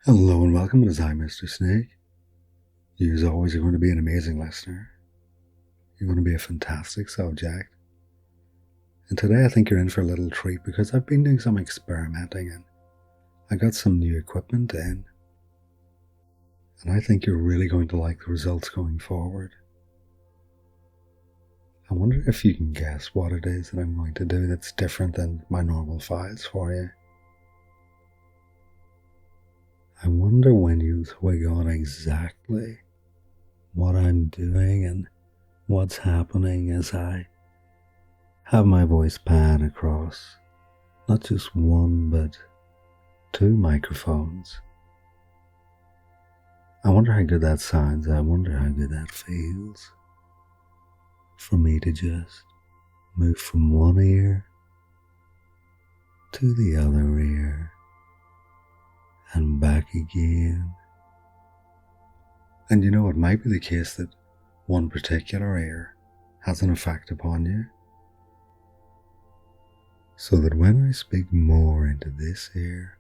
Hello and welcome to MrSnake. You as always are going to be an amazing listener. You're going to be a fantastic subject. And today I think you're in for a little treat because I've been doing some experimenting and I got some new equipment in. And I think you're really going to like the results going forward. I wonder if you can guess what it is that I'm going to do that's different than my normal files for you. I wonder when you twig on exactly what I'm doing and what's happening as I have my voice pan across not just one but two microphones. I wonder how good that sounds. I wonder how good that feels for me to just move from one ear to the other ear and back again. And you know, it might be the case that one particular ear has an effect upon you, so that when I speak more into this ear,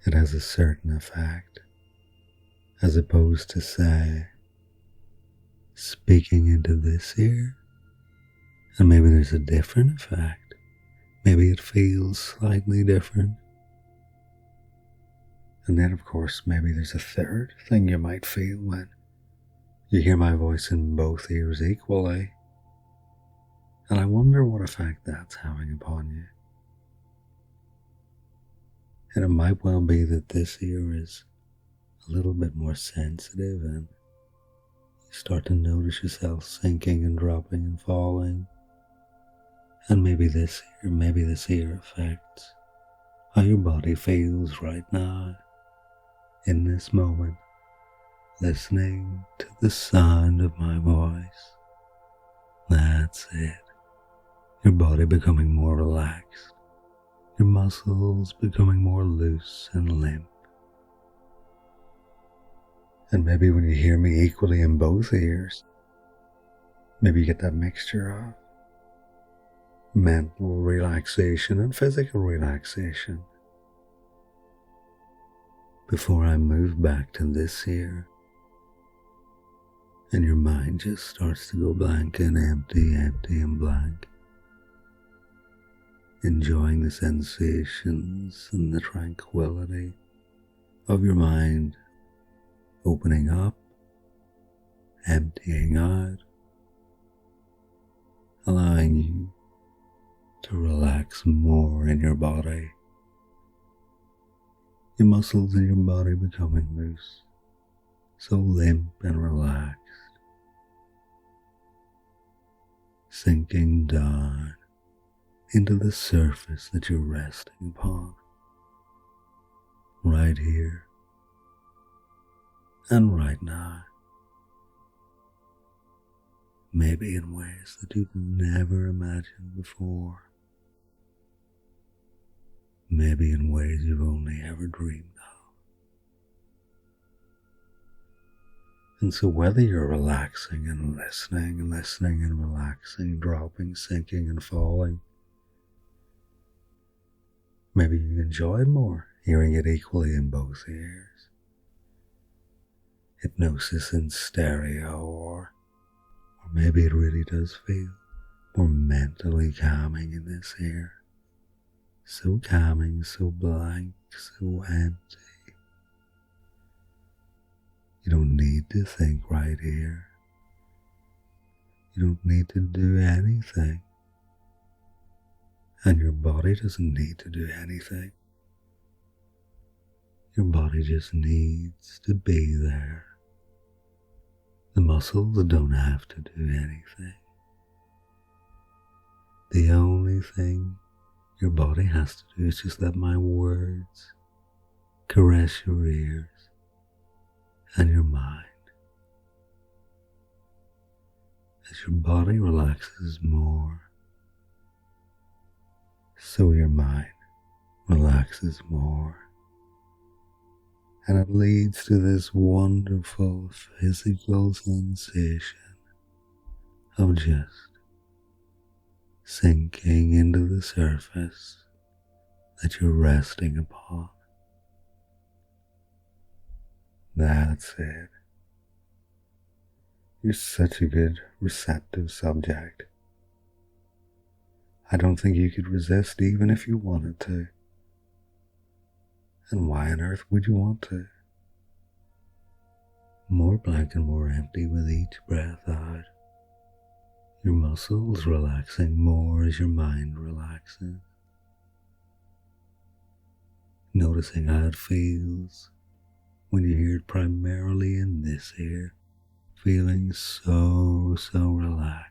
it has a certain effect, as opposed to, say, speaking into this ear, and maybe there's a different effect. Maybe it feels slightly different. And then, of course, maybe there's a third thing you might feel when you hear my voice in both ears equally. And I wonder what effect that's having upon you. And it might well be that this ear is a little bit more sensitive and you start to notice yourself sinking and dropping and falling. And maybe this ear affects how your body feels right now, in this moment, listening to the sound of my voice. That's it. Your body becoming more relaxed, your muscles becoming more loose and limp. And maybe when you hear me equally in both ears, maybe you get that mixture of mental relaxation and physical relaxation. Before I move back to this ear, and your mind just starts to go blank and empty and blank, enjoying the sensations and the tranquility of your mind opening up, emptying out, allowing you to relax more in your body. Your muscles in your body becoming loose, so limp and relaxed, sinking down into the surface that you're resting upon, right here and right now. Maybe in ways that you've never imagined before. Maybe in ways you've only ever dreamed of. And so whether you're relaxing and listening and relaxing, dropping, sinking and falling, maybe you enjoy it more, hearing it equally in both ears. Hypnosis in stereo, or maybe it really does feel more mentally calming in this ear. So calming, so blank, so empty. You don't need to think right here. You don't need to do anything. And your body doesn't need to do anything. Your body just needs to be there. The muscles don't have to do anything. The only thing your body has to do is just let my words caress your ears and your mind. As your body relaxes more, so your mind relaxes more. And it leads to this wonderful physical sensation of just sinking into the surface that you're resting upon. That's it. You're such a good, receptive subject. I don't think you could resist even if you wanted to. And why on earth would you want to? More blank and more empty with each breath out. Your muscles relaxing more as your mind relaxes. Noticing how it feels when you hear it primarily in this ear, feeling so relaxed.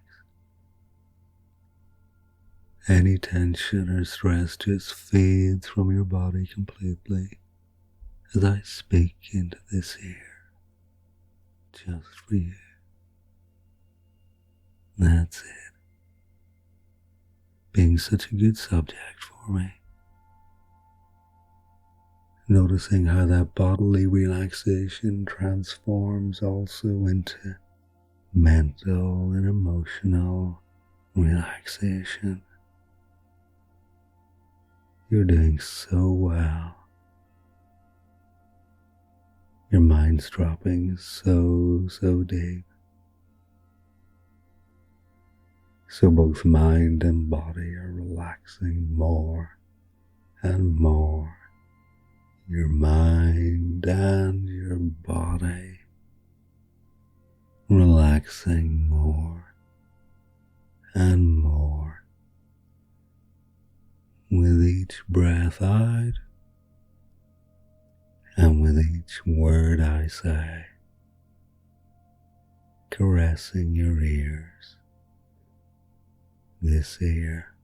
Any tension or stress just fades from your body completely as I speak into this ear, just for you. That's it. Being such a good subject for me. Noticing how that bodily relaxation transforms also into mental and emotional relaxation. You're doing so well. Your mind's dropping so deep. So both mind and body are relaxing more and more. Your mind and your body relaxing more and more with each breath out and with each word I say, caressing your ears, this ear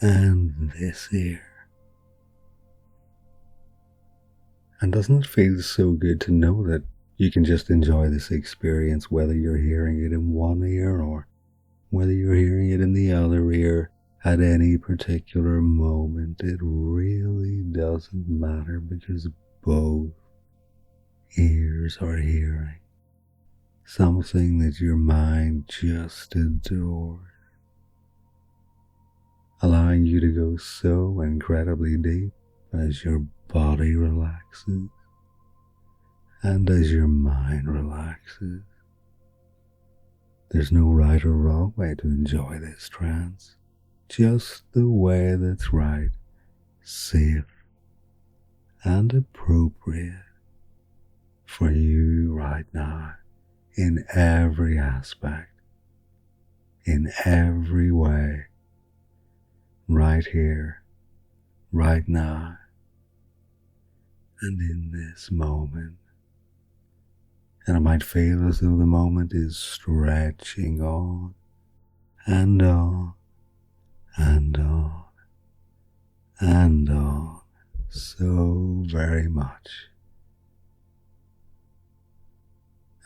and this ear. And doesn't it feel so good to know that you can just enjoy this experience whether you're hearing it in one ear or whether you're hearing it in the other ear at any particular moment? It really doesn't matter because both ears are hearing something that your mind just adores, allowing you to go so incredibly deep as your body relaxes and as your mind relaxes. There's no right or wrong way to enjoy this trance, just the way that's right, safe, and appropriate for you right now in every aspect, in every way, right here, right now, and in this moment. And it might feel as though the moment is stretching on and on and on and on so very much.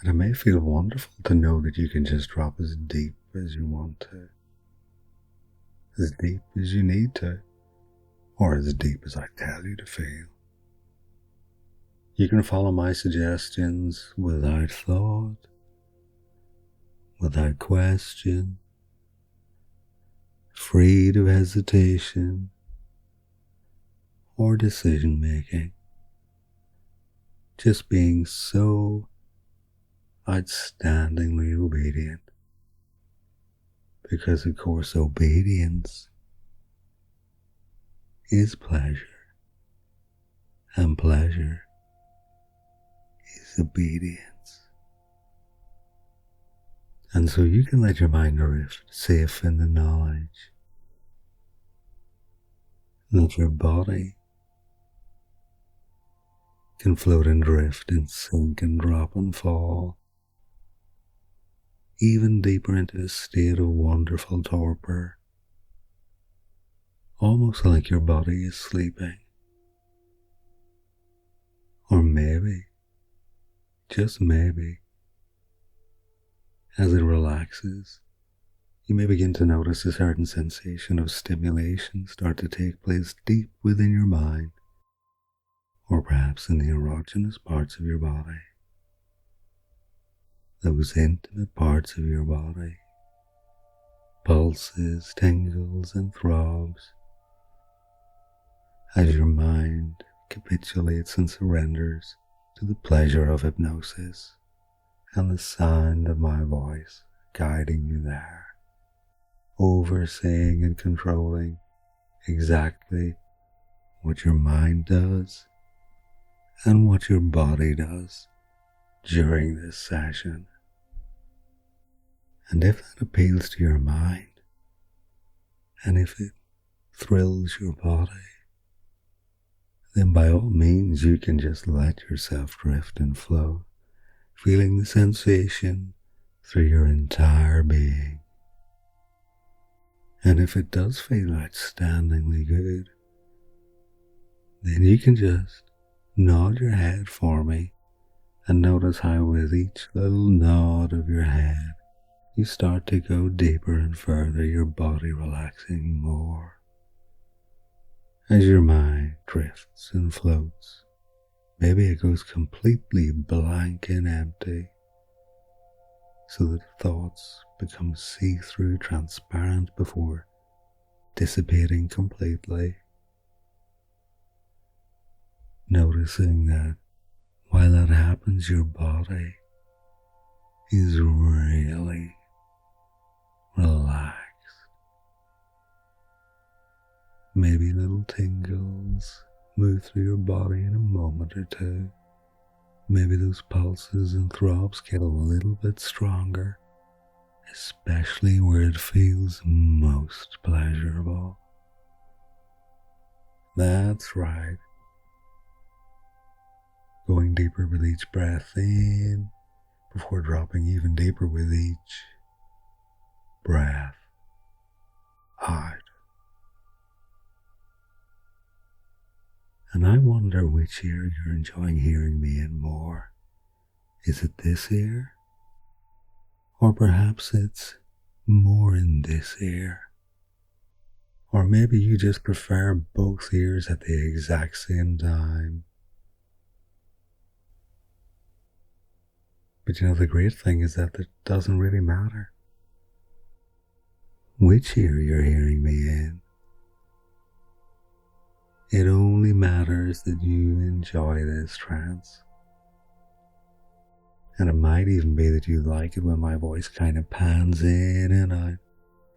And it may feel wonderful to know that you can just drop as deep as you want to, as deep as you need to, or as deep as I tell you to feel. You can follow my suggestions without thought, without question, free of hesitation or decision making, just being so outstandingly obedient. Because of course obedience is pleasure, and pleasure is obedience. And so you can let your mind drift, safe in the knowledge that your body can float and drift and sink and drop and fall, even deeper into a state of wonderful torpor, almost like your body is sleeping. Or maybe, just maybe, as it relaxes, you may begin to notice a certain sensation of stimulation start to take place deep within your mind, or perhaps in the erogenous parts of your body, those intimate parts of your body, pulses, tingles, and throbs, as your mind capitulates and surrenders to to the pleasure of hypnosis and the sound of my voice guiding you there, overseeing and controlling exactly what your mind does and what your body does during this session. And if that appeals to your mind, and if it thrills your body, then by all means you can just let yourself drift and flow, feeling the sensation through your entire being. And if it does feel outstandingly good, then you can just nod your head for me and notice how with each little nod of your head, you start to go deeper and further, your body relaxing more. As your mind drifts and floats, maybe it goes completely blank and empty, so that thoughts become see-through, transparent before dissipating completely. Noticing that while that happens, your body is really relaxed. Maybe little tingles move through your body in a moment or two. Maybe those pulses and throbs get a little bit stronger, especially where it feels most pleasurable. That's right. Going deeper with each breath in before dropping even deeper with each breath out. And I wonder which ear you're enjoying hearing me in more. Is it this ear? Or perhaps it's more in this ear. Or maybe you just prefer both ears at the exact same time. But you know, the great thing is that it doesn't really matter which ear you're hearing me in. It only matters that you enjoy this trance. And it might even be that you like it when my voice kind of pans in and out,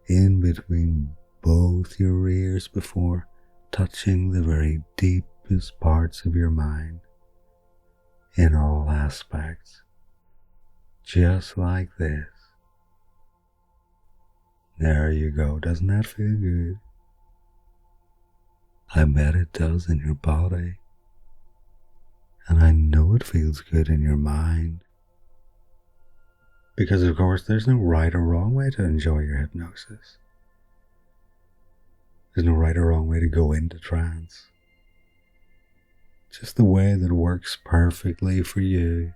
in between both your ears before touching the very deepest parts of your mind in all aspects. Just like this. There you go. Doesn't that feel good? I bet it does in your body. And I know it feels good in your mind. Because of course there's no right or wrong way to enjoy your hypnosis. There's no right or wrong way to go into trance. Just the way that works perfectly for you.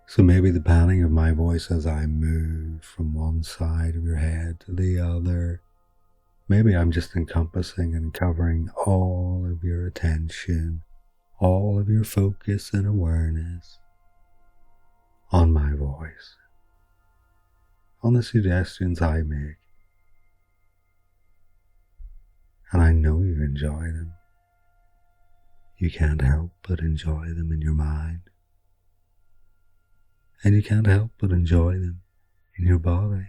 So maybe the panning of my voice as I move from one side of your head to the other, maybe I'm just encompassing and covering all of your attention, all of your focus and awareness on my voice, on the suggestions I make. And I know you enjoy them. You can't help but enjoy them in your mind. And you can't help but enjoy them in your body.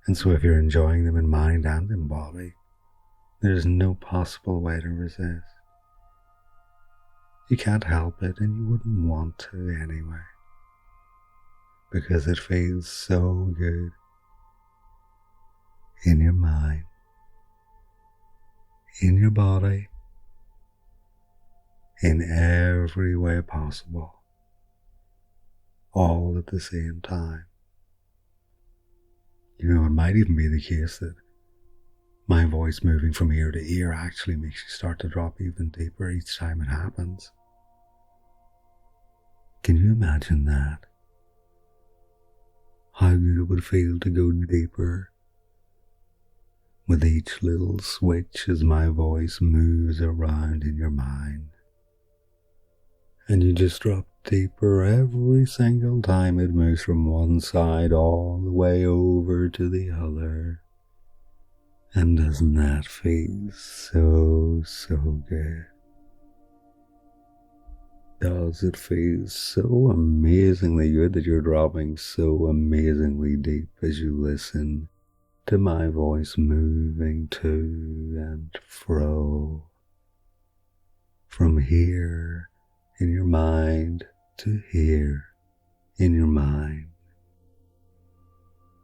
And so if you're enjoying them in mind and in body, there's no possible way to resist. You can't help it, and you wouldn't want to anyway, because it feels so good in your mind, in your body, in every way possible. All at the same time. You know, it might even be the case that my voice moving from ear to ear actually makes you start to drop even deeper each time it happens. Can you imagine that? How good it would feel to go deeper with each little switch as my voice moves around in your mind. And you just drop deeper every single time it moves from one side all the way over to the other. And doesn't that feel so good? does. It feels so amazingly good that you're dropping so amazingly deep as you listen to my voice moving to and fro from here in your mind to here in your mind,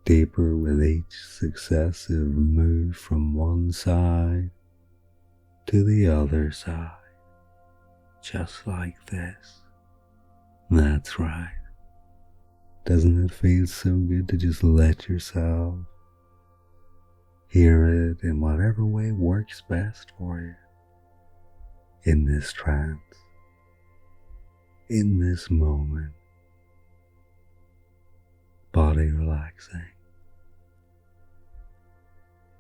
deeper with each successive move from one side to the other side, just like this. That's right. Doesn't it feel so good to just let yourself hear it in whatever way works best for you? In this trance, in this moment, body relaxing,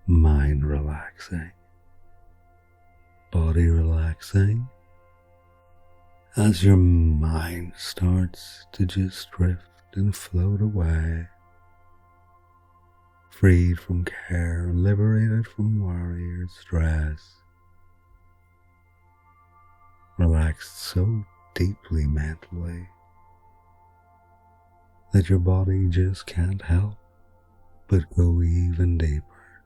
mind relaxing, body relaxing, as your mind starts to just drift and float away, freed from care and liberated from worry or stress, relaxed so deeply mentally that your body just can't help but go even deeper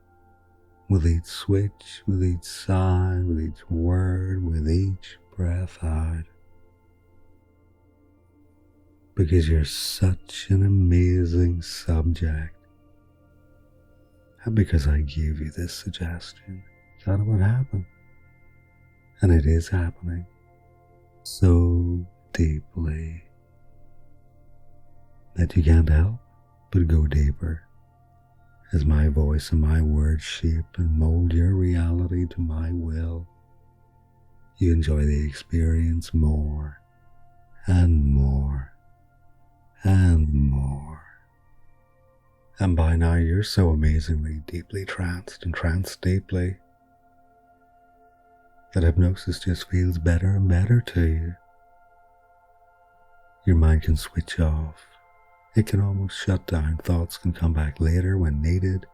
with each switch, with each sigh, with each word, with each breath out. Because you're such an amazing subject, and because I gave you this suggestion that it would happen, and it is happening so deeply that you can't help but go deeper as my voice and my words shape and mold your reality to my will. You enjoy the experience more and more and more. And by now you're so amazingly deeply tranced and tranced deeply that hypnosis just feels better and better to you. Your mind can switch off. It can almost shut down. Thoughts can come back later when needed.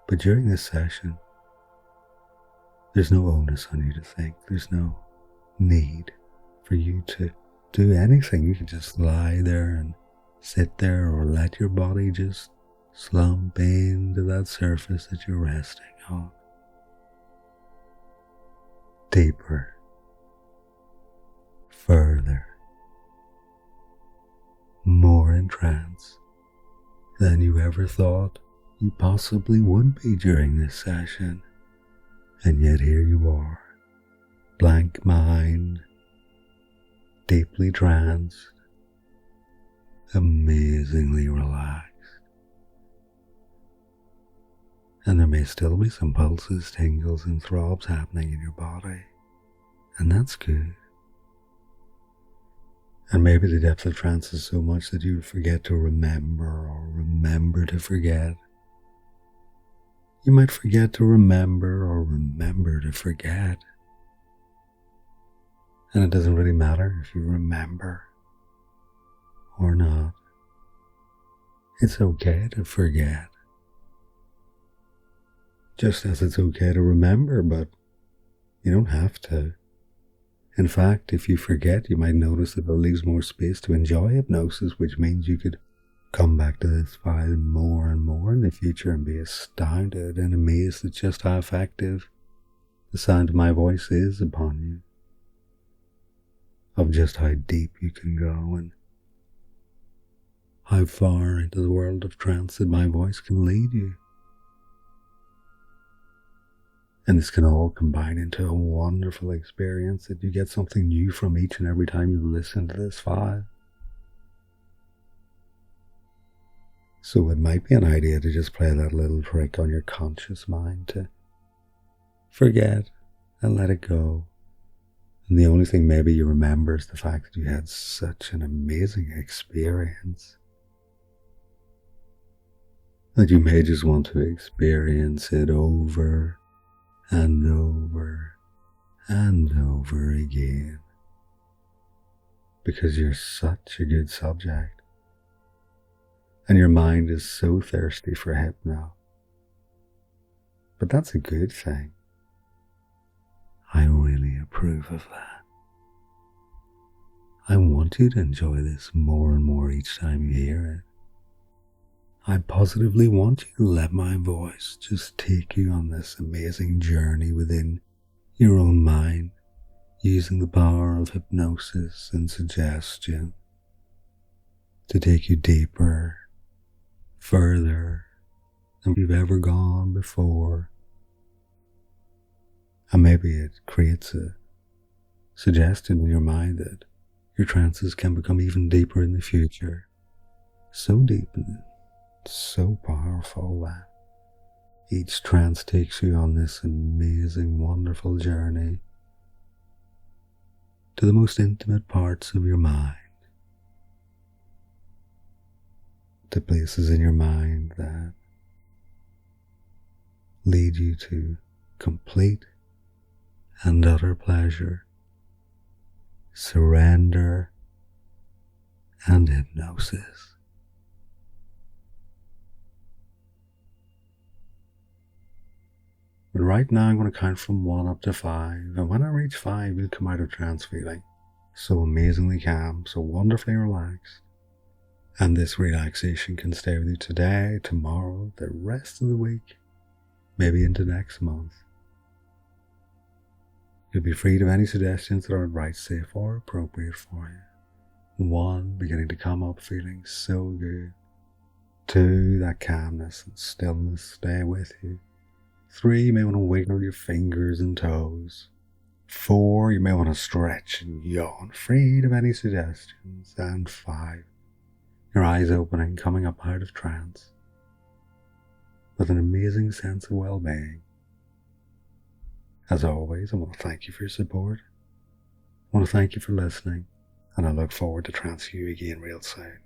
But during this session, there's no onus on you to think. There's no need for you to do anything. You can just lie there and sit there, or let your body just slump into that surface that you're resting on. Deeper, further, more in trance than you ever thought you possibly would be during this session. And yet here you are, blank mind, deeply tranced, amazingly relaxed. And there may still be some pulses, tingles, and throbs happening in your body, and that's good. And maybe the depth of trance is so much that you forget to remember or remember to forget. You might forget to remember or remember to forget. And it doesn't really matter if you remember or not. It's okay to forget. Just as it's okay to remember, but you don't have to. In fact, if you forget, you might notice that it leaves more space to enjoy hypnosis, which means you could come back to this file more and more in the future and be astounded and amazed at just how effective the sound of my voice is upon you, of just how deep you can go and how far into the world of trance that my voice can lead you. And this can all combine into a wonderful experience that you get something new from each and every time you listen to this file. So it might be an idea to just play that little trick on your conscious mind to forget and let it go. And the only thing maybe you remember is the fact that you had such an amazing experience that you may just want to experience it over and over and over again, because you're such a good subject and your mind is so thirsty for hypno. But that's a good thing. I really approve of that. I want you to enjoy this more and more each time you hear it. I positively want you to let my voice just take you on this amazing journey within your own mind, using the power of hypnosis and suggestion to take you deeper, further than you've ever gone before. And maybe it creates a suggestion in your mind that your trances can become even deeper in the future. So deep and so powerful that each trance takes you on this amazing, wonderful journey to the most intimate parts of your mind, to places in your mind that lead you to complete and utter pleasure, surrender, and hypnosis. But right now I'm going to count from 1 up to 5, and when I reach 5, you'll come out of trance feeling so amazingly calm, so wonderfully relaxed. And this relaxation can stay with you today, tomorrow, the rest of the week, maybe into next month. You'll be freed of any suggestions that aren't right, safe, or appropriate for you. 1, beginning to come up feeling so good. 2, that calmness and stillness stay with you. 3, you may want to wiggle your fingers and toes. 4, you may want to stretch and yawn, freed of any suggestions. And 5, your eyes opening, coming up out of trance with an amazing sense of well-being. As always, I want to thank you for your support. I want to thank you for listening, and I look forward to trancing you again real soon.